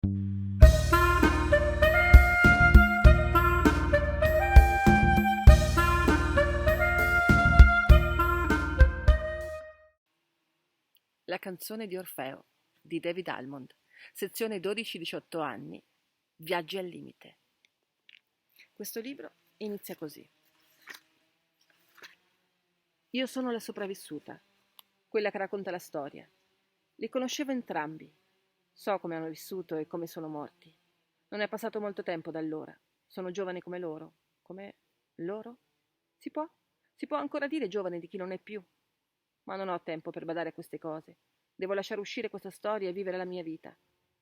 La canzone di Orfeo di David Almond, sezione 12-18 anni, Viaggi al limite. Questo libro inizia così. Io sono la sopravvissuta, quella che racconta la storia. Li conoscevo entrambi. So come hanno vissuto e come sono morti. Non è passato molto tempo da allora. Sono giovane come loro. Come loro? Si può? Si può ancora dire giovane di chi non è più? Ma non ho tempo per badare a queste cose. Devo lasciare uscire questa storia e vivere la mia vita.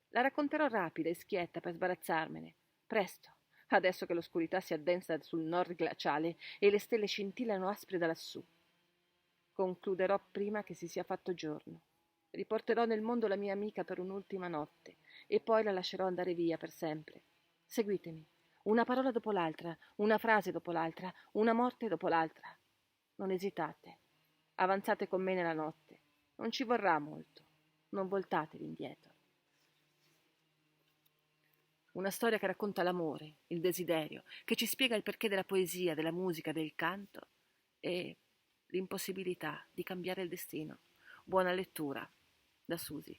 La racconterò rapida e schietta per sbarazzarmene. Presto, adesso che l'oscurità si addensa sul nord glaciale e le stelle scintillano aspre da lassù. Concluderò prima che si sia fatto giorno. Riporterò nel mondo la mia amica per un'ultima notte e poi la lascerò andare via per sempre. Seguitemi. Una parola dopo l'altra, una frase dopo l'altra, una morte dopo l'altra. Non esitate. Avanzate con me nella notte. Non ci vorrà molto. Non voltatevi indietro. Una storia che racconta l'amore, il desiderio, che ci spiega il perché della poesia, della musica, del canto e l'impossibilità di cambiare il destino. Buona lettura da Susi.